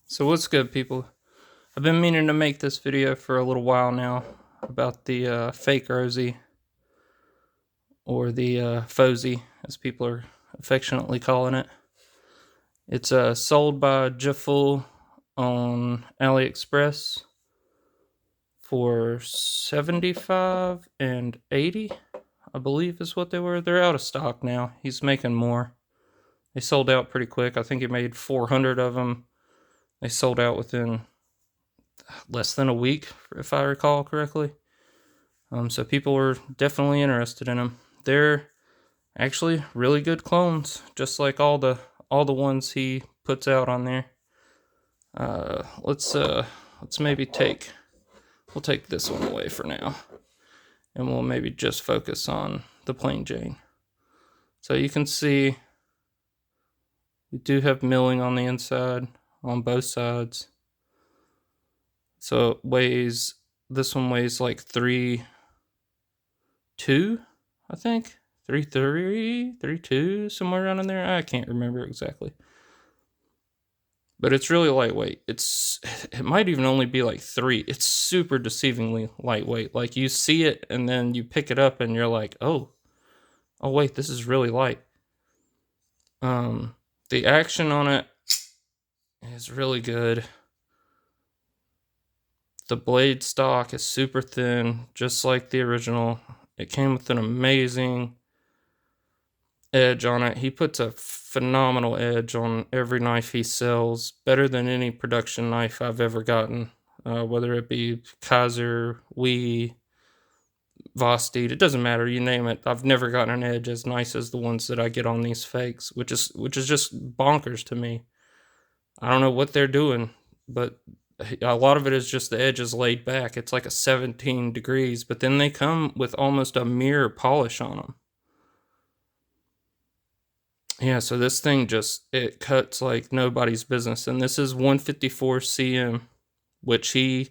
So what's good, people? I've been meaning to make this video for a little while now about the fake Rosie, or the fosie, as people are affectionately calling it. It's sold by Jufule on Aliexpress for 75 and 80, I believe is what they were. They're out of stock now. He's making more. They sold out pretty quick. I think he made 400 of them. They sold out within less than a week, if I recall correctly. So people were definitely interested in them. They're actually really good clones, just like all the ones he puts out on there. Let's maybe we'll take this one away for now, and we'll maybe just focus on the plain Jane. So you can see we do have milling on the inside on both sides. So it weighs, this one weighs like 3.2, I think. 3.3, 3.2, somewhere around in there. I can't remember exactly. But it's really lightweight. It might even only be like 3. It's super deceivingly lightweight. Like, you see it and then you pick it up and you're like, oh wait, this is really light. The action on it is really good. The blade stock is super thin, just like the original. It came with an amazing edge on it. He puts a phenomenal edge on every knife he sells, better than any production knife I've ever gotten, whether it be Kaiser, Wee, Vosteed, it doesn't matter, you name it. I've never gotten an edge as nice as the ones that I get on these fakes, which is just bonkers to me. I don't know what they're doing, but a lot of it is just the edge is laid back. It's like a 17 degrees, but then they come with almost a mirror polish on them. Yeah, so this thing it cuts like nobody's business. And this is 154 cm, which he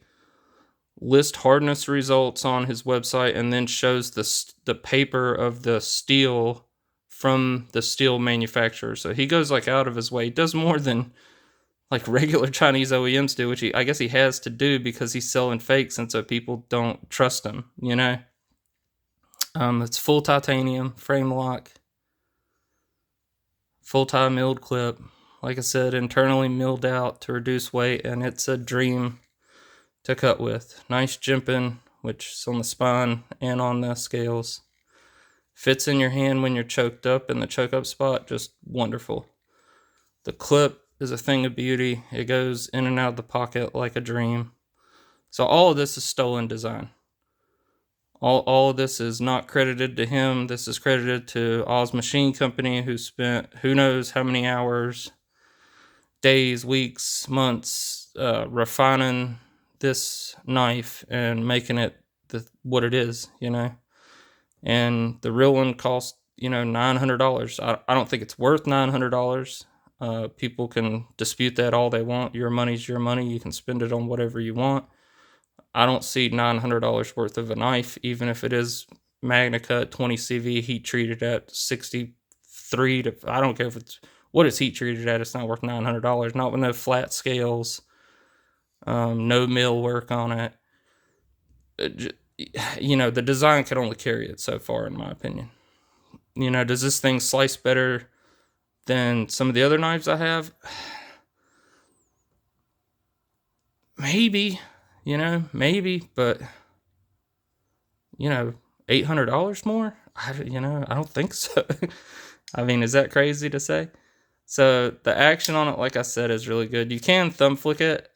lists hardness results on his website and then shows the paper of the steel from the steel manufacturer. So he goes like out of his way. He does more than like regular Chinese OEMs do, which I guess he has to do because he's selling fakes, and so people don't trust him, you know? It's full titanium, frame lock, full tie milled clip. Like I said, internally milled out to reduce weight, and it's a dream to cut with. Nice jimping, which is on the spine and on the scales. Fits in your hand when you're choked up in the choke up spot, just wonderful. The clip is a thing of beauty. It goes in and out of the pocket like a dream. So all of this is stolen design. All of this is not credited to him. This is credited to Oz Machine Company, who spent who knows how many hours, days, weeks, months refining this knife and making it what it is, you know. And the real one cost, $900. I don't think it's worth $900. People can dispute that all they want. Your money's your money. You can spend it on whatever you want. I don't see $900 worth of a knife, even if it is Magna Cut 20 CV heat treated at 63 to, I don't care if it's, what it's heat treated at, it's not worth $900. Not with no flat scales, no mill work on it. The design can only carry it so far, in my opinion. Does this thing slice better than some of the other knives I have? Maybe, maybe, but, $800 more? I don't think so. I mean, is that crazy to say? So the action on it, like I said, is really good. You can thumb flick it,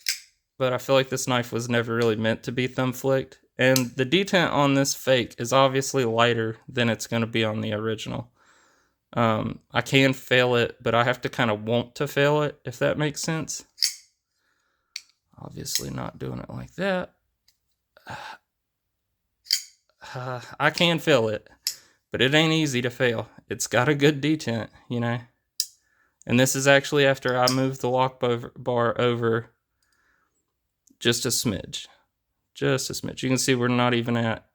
but I feel like this knife was never really meant to be thumb flicked. And the detent on this fake is obviously lighter than it's going to be on the original. I can fail it, but I have to kind of want to fail it, if that makes sense. Obviously not doing it like that. I can fail it, but it ain't easy to fail. It's got a good detent, And this is actually after I moved the lock bar over just a smidge. Just a smidge. You can see we're not even at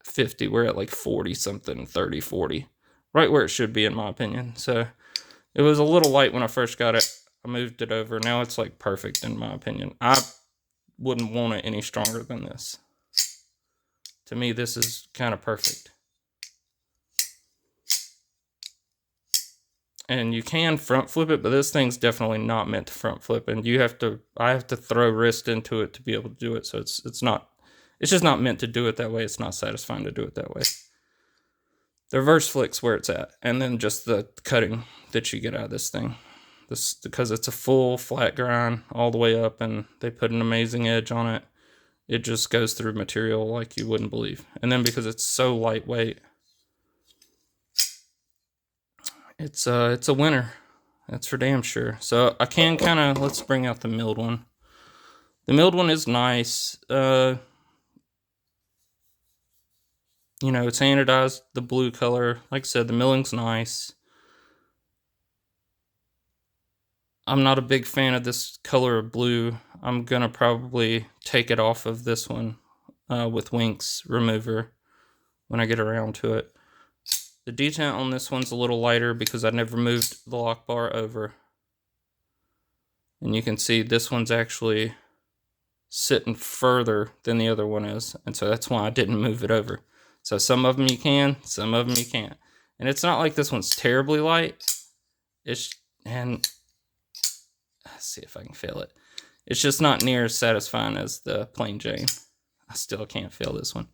50. We're at like 40 something, 30, 40. Right where it should be, in my opinion. So It was a little light when I first got it. I moved it over. Now it's like perfect in my opinion. I wouldn't want it any stronger than this. To me, this is kind of perfect. And you can front flip it, but this thing's definitely not meant to front flip. And I have to throw wrist into it to be able to do it. So it's just not meant to do it that way. It's not satisfying to do it that way. The reverse flick's where it's at. And then just the cutting that you get out of this thing. This, because it's a full flat grind all the way up, and they put an amazing edge on it. It just goes through material like you wouldn't believe. And then because it's so lightweight, it's a winner. That's for damn sure. So I can kind of, let's bring out the milled one. The milled one is nice. You know, it's anodized, the blue color. Like I said, the milling's nice. I'm not a big fan of this color of blue. I'm gonna probably take it off of this one with Winx remover when I get around to it. The detent on this one's a little lighter because I never moved the lock bar over. And you can see this one's actually sitting further than the other one is. And so that's why I didn't move it over. So some of them you can, some of them you can't. And it's not like this one's terribly light. And let's see if I can feel it. It's just not near as satisfying as the plain Jane. I still can't feel this one.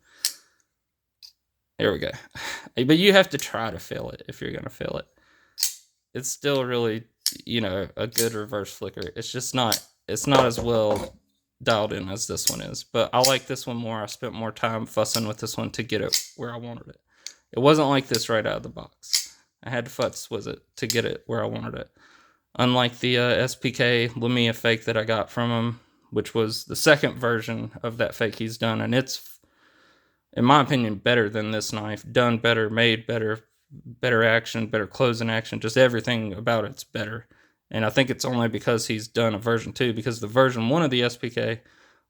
There we go. But you have to try to feel it if you're going to feel it. It's still really, you know, a good reverse flicker. It's just not, it's not as well dialed in as this one is. But I like this one more. I spent more time fussing with this one to get it where I wanted it. It wasn't like this right out of the box. I had to fuss with it to get it where I wanted it. Unlike the SPK Lumia fake that I got from him, which was the second version of that fake he's done. And it's, in my opinion, better than this knife. Done better, made better, better action, better closing action. Just everything about it's better. And I think it's only because he's done a version 2, because the version 1 of the SPK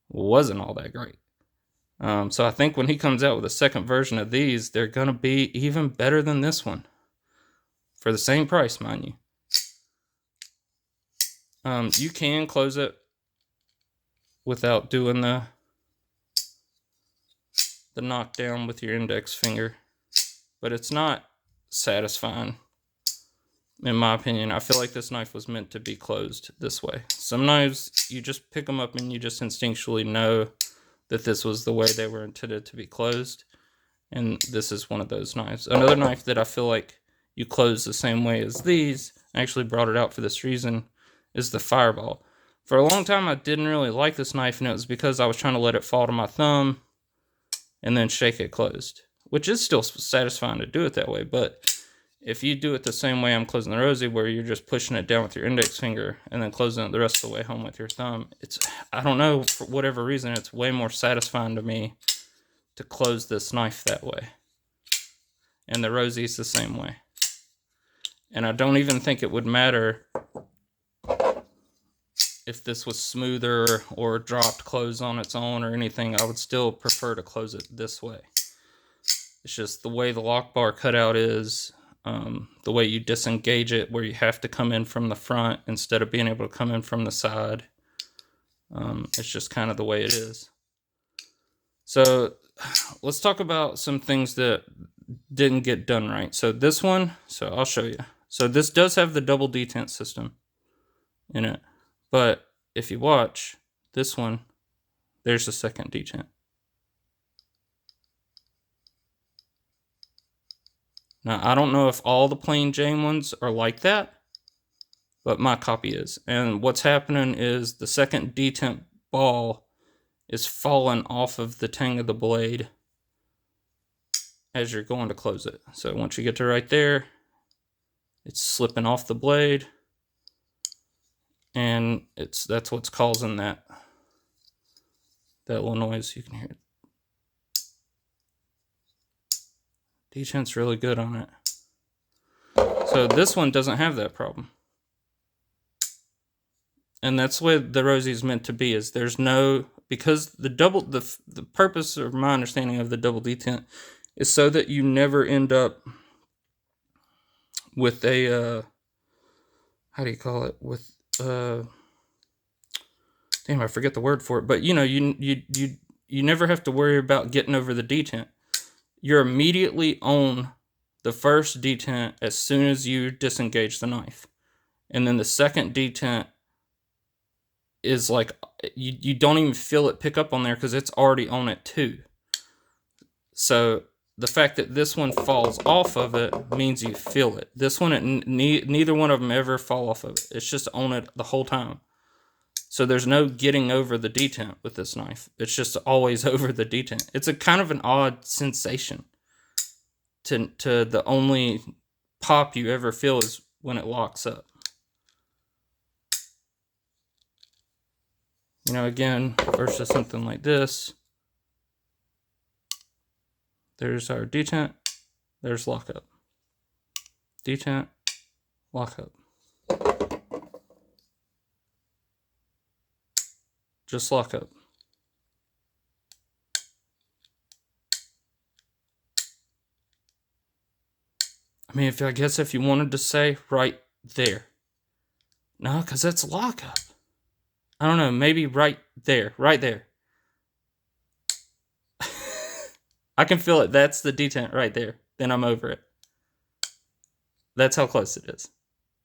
wasn't all that great. So I think when he comes out with a second version of these, they're going to be even better than this one. For the same price, mind you. You can close it without doing the knockdown with your index finger, but it's not satisfying, in my opinion. I feel like this knife was meant to be closed this way. Some knives, you just pick them up and you just instinctually know that this was the way they were intended to be closed, and this is one of those knives. Another knife that I feel like you close the same way as these, I actually brought it out for this reason, is the Fireball. For a long time I didn't really like this knife, and it was because I was trying to let it fall to my thumb and then shake it closed, which is still satisfying to do it that way. But if you do it the same way I'm closing the Rosie, where you're just pushing it down with your index finger and then closing it the rest of the way home with your thumb, it's, I don't know, for whatever reason, it's way more satisfying to me to close this knife that way. And the Rosie's the same way. And I don't even think it would matter if this was smoother or dropped close on its own or anything. I would still prefer to close it this way. It's just the way the lock bar cutout is, the way you disengage it, where you have to come in from the front instead of being able to come in from the side. It's just kind of the way it is. So let's talk about some things that didn't get done right. So this one, so I'll show you. So this does have the double detent system in it. But if you watch this one, there's the second detent. Now, I don't know if all the plain Jane ones are like that, but my copy is. And what's happening is the second detent ball is falling off of the tang of the blade as you're going to close it. So once you get to right there, it's slipping off the blade. And that's what's causing that little noise. You can hear it. Detent's really good on it. So this one doesn't have that problem. And that's the way the Rosie is meant to be, is there's no, because the purpose, or my understanding of the double detent, is so that you never end up with a how do you call it, with damn, I forget the word for it, but you never have to worry about getting over the detent. You're immediately on the first detent as soon as you disengage the knife. And then the second detent is like, you don't even feel it pick up on there because it's already on it too. So the fact that this one falls off of it means you feel it. This one, neither one of them ever fall off of it. It's just on it the whole time. So there's no getting over the detent with this knife. It's just always over the detent. It's a kind of an odd sensation. To the only pop you ever feel is when it locks up. Again, versus something like this. There's our detent. There's lockup. Detent, lockup. Just lockup. I mean, I guess if you wanted to say right there. No, because that's lockup. I don't know, maybe right there. Right there. I can feel it. That's the detent right there. Then I'm over it. That's how close it is.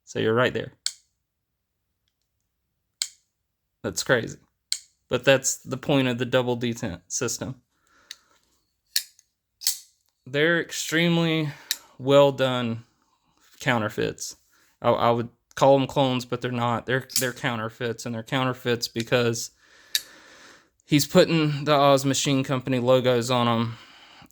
So you're right there. That's crazy. But that's the point of the double detent system. They're extremely well done counterfeits. I would call them clones, but they're not. They're counterfeits, and they're counterfeits because he's putting the Oz Machine Company logos on them.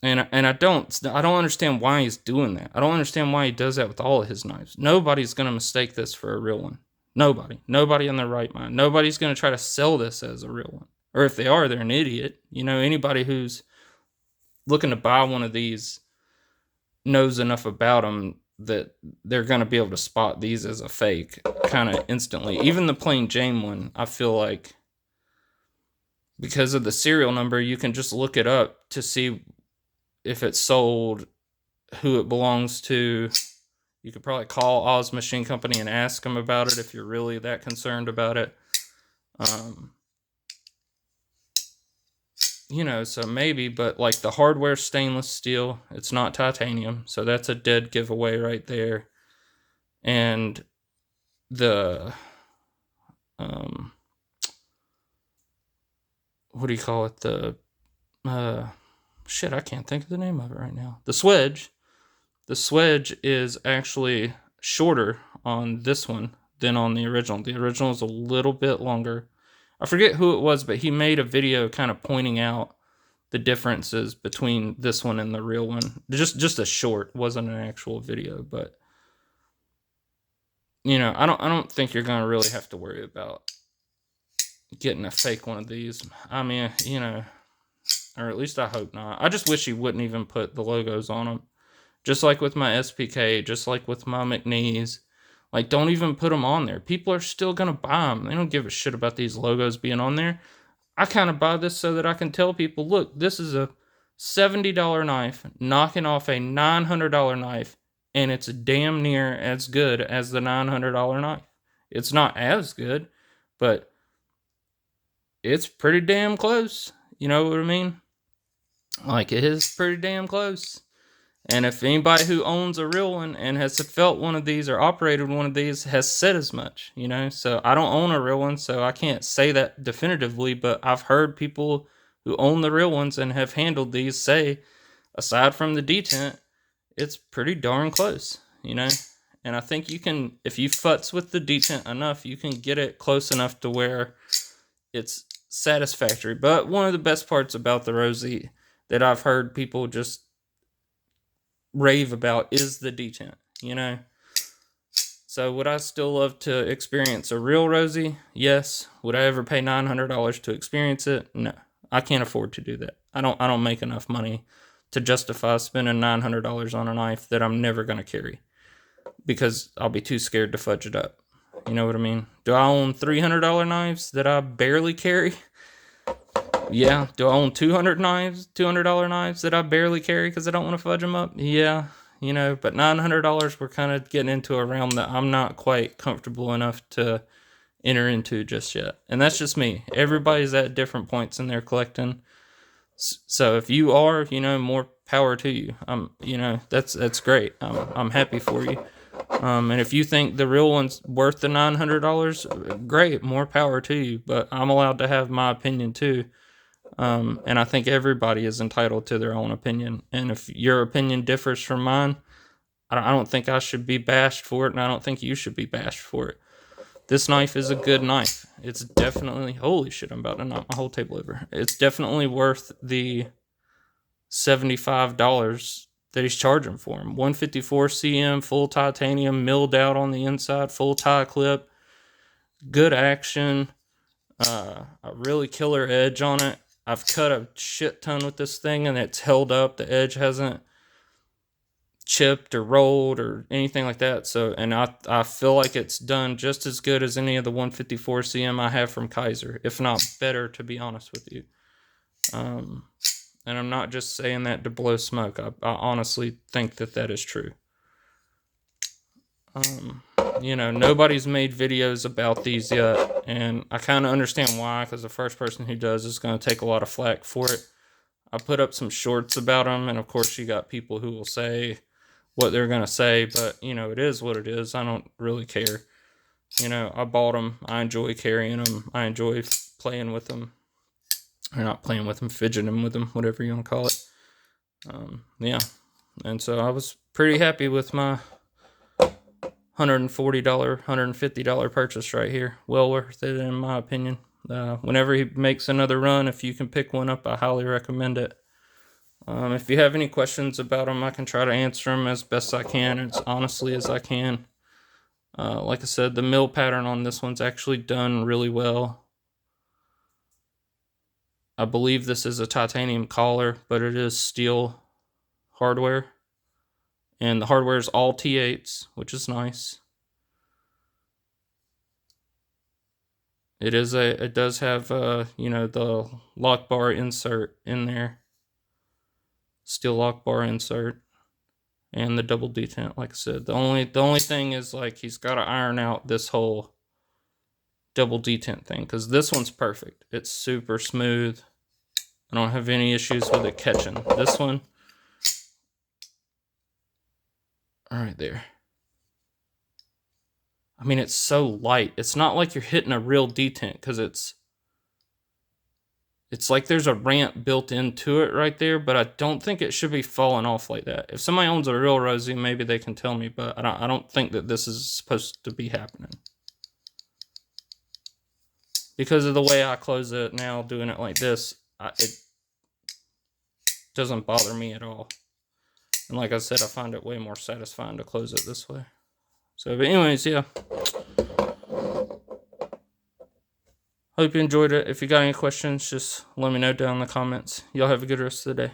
And I don't understand why he's doing that. I don't understand why he does that with all of his knives. Nobody's going to mistake this for a real one. Nobody in their right mind. Nobody's going to try to sell this as a real one. Or if they are, they're an idiot. Anybody who's looking to buy one of these knows enough about them that they're going to be able to spot these as a fake kind of instantly. Even the plain Jane one, I feel like, because of the serial number, you can just look it up to see if it's sold, who it belongs to. You could probably call Oz Machine Company and ask them about it if you're really that concerned about it. So maybe, but like the hardware stainless steel, it's not titanium, so that's a dead giveaway right there. And the what do you call it? The I can't think of the name of it right now. The swedge. The swedge is actually shorter on this one than on the original. The original is a little bit longer. I forget who it was, but he made a video kind of pointing out the differences between this one and the real one. Just a short, wasn't an actual video, but I don't think you're gonna really have to worry about getting a fake one of these. I mean, or at least I hope not. I just wish he wouldn't even put the logos on them. Just like with my SPK, just like with my McNees. Like, don't even put them on there. People are still going to buy them. They don't give a shit about these logos being on there. I kind of buy this so that I can tell people, look, this is a $70 knife knocking off a $900 knife, and it's damn near as good as the $900 knife. It's not as good, but it's pretty damn close. You know what I mean? Like, it is pretty damn close. And if anybody who owns a real one and has felt one of these or operated one of these has said as much, So I don't own a real one, so I can't say that definitively, but I've heard people who own the real ones and have handled these say, aside from the detent, it's pretty darn close, And I think you can, if you futz with the detent enough, you can get it close enough to where it's satisfactory. But one of the best parts about the Rosie that I've heard people just rave about is the detent, So would I still love to experience a real Rosie? Yes. Would I ever pay $900 to experience it? No. I can't afford to do that. I don't make enough money to justify spending $900 on a knife that I'm never going to carry because I'll be too scared to fudge it up. You know what I mean? Do I own $300 knives that I barely carry? Yeah. Do I own $200 knives that I barely carry because I don't want to fudge them up? Yeah. you know, but $900, we're kind of getting into a realm that I'm not quite comfortable enough to enter into just yet. And that's just me. Everybody's at different points in their collecting. So if you are, you know, more power to you. You know, that's great. I'm happy for you. And if you think the real one's worth the $900, great, more power to you. But I'm allowed to have my opinion too. And I think everybody is entitled to their own opinion. And if your opinion differs from mine, I don't think I should be bashed for it, and I don't think you should be bashed for it. This knife is a good knife. It's definitely, holy shit, I'm about to knock my whole table over. It's definitely worth the $75 that he's charging for him. 154 cm, full titanium, milled out on the inside, full tie clip, good action, a really killer edge on it. I've cut a shit ton with this thing and it's held up. The edge hasn't chipped or rolled or anything like that. So, and I feel like it's done just as good as any of the 154 cm I have from Kaiser, if not better, to be honest with you. And I'm not just saying that to blow smoke. I honestly think that is true. You know, nobody's made videos about these yet, and I kind of understand why, because the first person who does is going to take a lot of flack for it. I put up some shorts about them, and of course you got people who will say what they're going to say, but, you know, it is what it is. I don't really care. You know, I bought them. I enjoy carrying them. I enjoy playing with them. Or not playing with them, fidgeting with them, whatever you want to call it. Yeah. And so I was pretty happy with my $140, $150 purchase right here. Well worth it, in my opinion. Whenever he makes another run, if you can pick one up, I highly recommend it. If you have any questions about them, I can try to answer them as best I can, as honestly as I can. Like I said, the mill pattern on this one's actually done really well. I believe this is a titanium collar, but it is steel hardware. And the hardware is all T8s, which is nice. It does have, you know, the lock bar insert in there. Steel lock bar insert. And the double detent, like I said. The only thing is, like, he's got to iron out this whole double detent thing, because this one's perfect. It's super smooth. I don't have any issues with it catching. This one, all right there. I mean, it's so light. It's not like you're hitting a real detent, because it's like there's a ramp built into it right there, but I don't think it should be falling off like that. If somebody owns a real Rosie, maybe they can tell me, but I don't think that this is supposed to be happening. Because of the way I close it now, doing it like this, it doesn't bother me at all. And like I said, I find it way more satisfying to close it this way. So, but anyways, yeah. Hope you enjoyed it. If you got any questions, just let me know down in the comments. Y'all have a good rest of the day.